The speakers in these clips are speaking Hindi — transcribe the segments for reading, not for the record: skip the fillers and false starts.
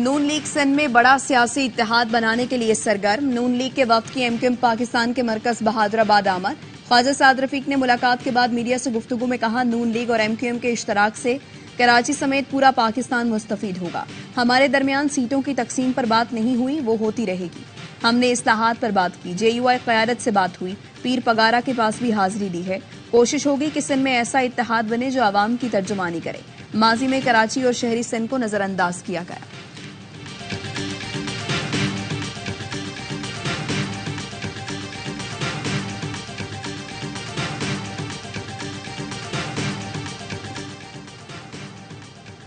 नून लीग सिंध में बड़ा सियासी इत्तेहाद बनाने के लिए सरगर्म। नून लीग के वफ्द की एमक्यूएम पाकिस्तान के मरकज बहादुराबाद आमद। ख्वाजा साद रफीक ने मुलाकात के बाद मीडिया से गुफ्तगू में कहा, नून लीग और एमक्यूएम के इश्तराक से कराची समेत पूरा पाकिस्तान मुस्तफीद होगा। हमारे दरमियान सीटों की तकसीम पर बात नहीं हुई, वो होती रहेगी। हमने इस्लाहात पर बात की, जेयूआई क़यादत से बात हुई, पीर पगारा के पास भी हाजिरी दी है। कोशिश होगी कि सिंध में ऐसा इत्तेहाद बने जो आवाम की तर्जुमानी करे। माजी में कराची और शहरी सिंध को नजरअंदाज किया गया।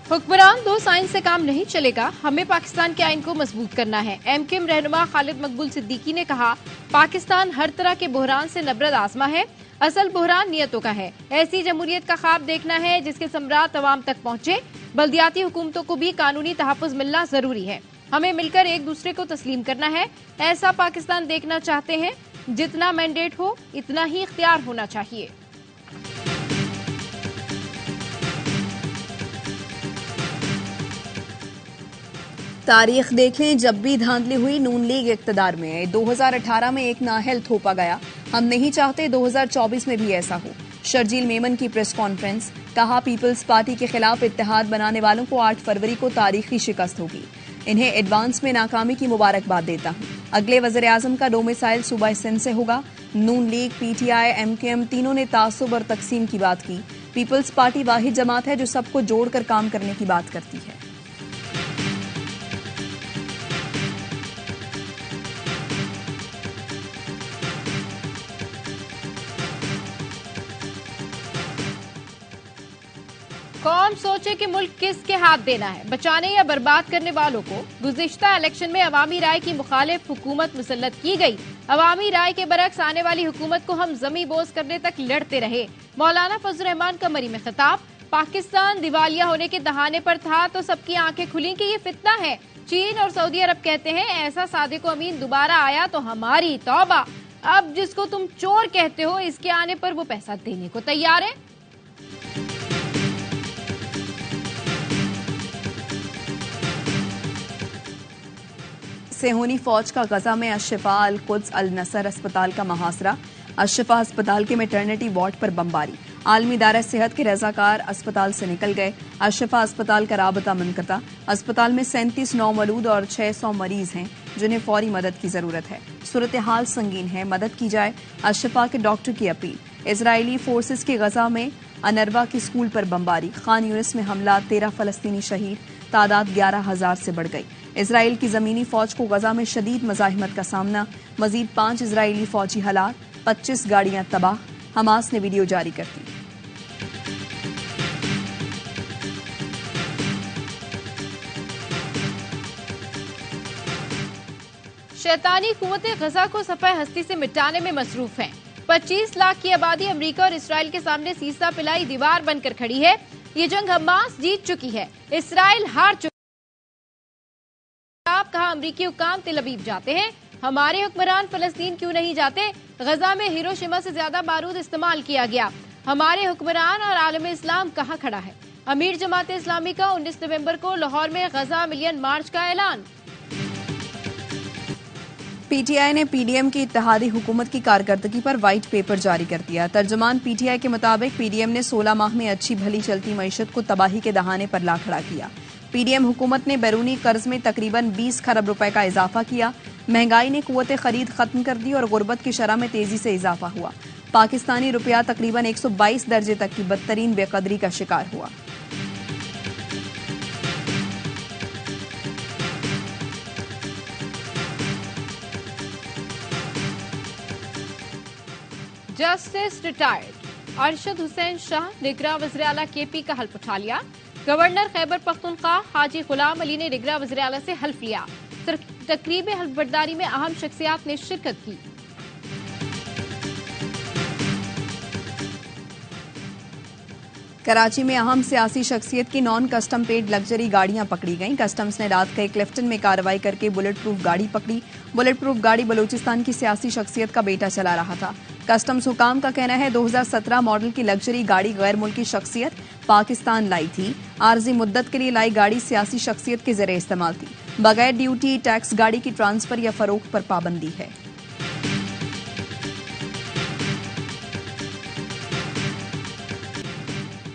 हुक्मरान दो साइन से काम नहीं चलेगा, हमें पाकिस्तान के आइन को मजबूत करना है। एमक्यूएम रहनुमा खालिद मकबूल सिद्दीकी ने कहा, पाकिस्तान हर तरह के बहरान से नबरत आजमा है, असल बहरान नियतों का है। ऐसी जमहूरियत का ख्वाब देखना है जिसके समरात अवाम तक पहुंचे। बल्दियाती हुकूमतों को भी कानूनी तहफ़्फ़ुज़ मिलना जरूरी है। हमें मिलकर एक दूसरे को तस्लीम करना है। ऐसा पाकिस्तान देखना चाहते हैं, जितना मैंडेट हो इतना ही इख्तियार होना चाहिए। तारीख देखें, जब भी धांधली हुई नून लीग इक्तदार में है। 2018 में एक नाअहल थोपा गया, हम नहीं चाहते 2024 में भी ऐसा हो। शर्जील मेमन की प्रेस कॉन्फ्रेंस, कहा पीपल्स पार्टी के खिलाफ इत्तेहाद बनाने वालों को 8 फरवरी को तारीखी शिकस्त होगी। इन्हें एडवांस में नाकामी की मुबारकबाद देता हूं। अगले वज़ीर आज़म का डोमिसाइल सूबा सिंध से होगा। नून लीग, पीटीआई, एमक्यूएम तीनों ने तासुब और तकसीम की बात की। पीपल्स पार्टी वाहिद जमात है जो सबको जोड़कर काम करने की बात करती है। कौन सोचे कि मुल्क किसके हाथ देना है, बचाने या बर्बाद करने वालों को। गुज़िश्ता इलेक्शन में अवामी राय की मुखालिफ हुकूमत मुसल्लत की गई। अवामी राय के बरक्स आने वाली हुकूमत को हम जमी बोझ करने तक लड़ते रहे। मौलाना फजल रहमान कमरी में खिताब, पाकिस्तान दिवालिया होने के दहाने पर था तो सबकी आंखें खुली कि ये फितना है। चीन और सऊदी अरब कहते हैं ऐसा सादिक अमीन दोबारा आया तो हमारी तौबा। अब जिसको तुम चोर कहते हो, इसके आने पर वो पैसा देने को तैयार है। सेहोनी फौज का गजा में अशफा अल कुद्स अल नसर अस्पताल का मुहासरा। अशफा अस्पताल के मैटरनिटी वार्ड पर बमबारी। आलमी इदारा सेहत के रजाकार अस्पताल से निकल गए। अशफा अस्पताल का राबता मुनक़ता। अस्पताल में 37 नौमौलूद और 600 मरीज हैं जिन्हें फौरी मदद की जरूरत है। सूरत हाल संगीन है, मदद की जाए। अशफा के डॉक्टर की अपील। इजरायली फोर्सेस के गजा में अनरवा के स्कूल पर बमबारी। खान यूनिस में हमला, 13 फलस्तीनी शहीद, तादाद 11,000 से बढ़ गई। इसराइल की जमीनी फौज को गजा में शदीद मज़ाहिमत का सामना। मजीद 5 इजरायली फौजी हलाक, 25 गाड़ियां तबाह। हमास ने वीडियो जारी कर दी। शैतानी कुव्वते गजा को सफ़ह हस्ती से मिटाने में मसरूफ हैं। 25 लाख की आबादी अमेरिका और इसराइल के सामने सीसा पिलाई दीवार बनकर खड़ी है। ये जंग हमास जीत चुकी है, इसराइल हार चुकी। आप कहा अमरीकी हुक्काम तिल अबीब जाते हैं, हमारे हुक्मरान फलस्तीन क्यों नहीं जाते। गजा में हिरोशिमा से ज्यादा बारूद इस्तेमाल किया गया। हमारे हुक्मरान और आलम इस्लाम कहां खड़ा है। अमीर जमात इस्लामी का 19 नवंबर को लाहौर में गजा मिलियन मार्च का ऐलान। पीटीआई ने पीडीएम की इत्तेहादी हुकूमत की कारकर्दगी पर व्हाइट पेपर जारी कर दिया। तर्जुमान पीटीआई के मुताबिक पीडीएम ने 16 माह में अच्छी भली चलती मईशत को तबाही के दहाने पर ला खड़ा किया। पीडीएम हुकूमत ने बैरूनी कर्ज में तकरीबन 20 खरब रुपए का इजाफा किया। महंगाई ने कुव्वत खरीद खत्म कर दी और गुर्बत की शरह में तेजी से इजाफा हुआ। पाकिस्तानी रुपया तकरीबन 122 दर्जे तक की बदतरीन बेकदरी का शिकार हुआ। जस्टिस रिटायर्ड अरशद हुसैन शाह निगरां वज़ीर आला केपी का हल्फ उठा लिया। गवर्नर खैबर पख्तूनख्वा हाजी गुलाम अली ने निगरां वज़ीर आला से हल्फ लिया। तकरीब हल्फ बर्दारी में अहम शख्सियात ने शिरकत की। कराची में अहम सियासी शख्सियत की नॉन कस्टम पेड लग्जरी गाड़ियां पकड़ी गईं। कस्टम्स ने रात के क्लिफ्टन में कार्रवाई करके बुलेट प्रूफ गाड़ी पकड़ी। बुलेट प्रूफ गाड़ी बलूचिस्तान की सियासी शख्सियत का बेटा चला रहा था। कस्टम्स हुकाम का कहना है 2017 मॉडल की लग्जरी गाड़ी गैर मुल्की शख्सियत पाकिस्तान लाई थी। आर्जी मुद्दत के लिए लाई गाड़ी सियासी शख्सियत के जरिए इस्तेमाल थी। बगैर ड्यूटी टैक्स गाड़ी की ट्रांसफर या फरोख्त पर पाबंदी है।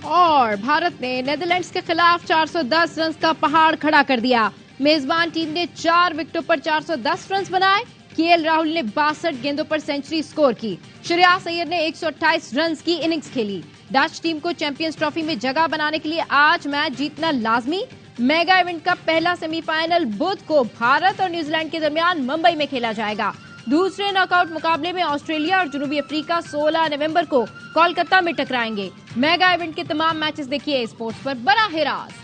और भारत ने नेदरलैंड्स के खिलाफ 410 रन का पहाड़ खड़ा कर दिया। मेजबान टीम ने 4 विकेटों पर 410 रन बनाए। केएल राहुल ने 62 गेंदों पर सेंचुरी स्कोर की। श्रेयस अय्यर ने 128 रन की इनिंग्स खेली। डच टीम को चैंपियंस ट्रॉफी में जगह बनाने के लिए आज मैच जीतना लाजमी। मेगा इवेंट का पहला सेमीफाइनल बुध को भारत और न्यूजीलैंड के दरमियान मुंबई में खेला जाएगा। दूसरे नॉकआउट मुकाबले में ऑस्ट्रेलिया और जनूबी अफ्रीका 16 नवंबर को कोलकाता में टकराएंगे। मेगा इवेंट के तमाम मैचेस देखिए स्पोर्ट्स पर बराह रास्त।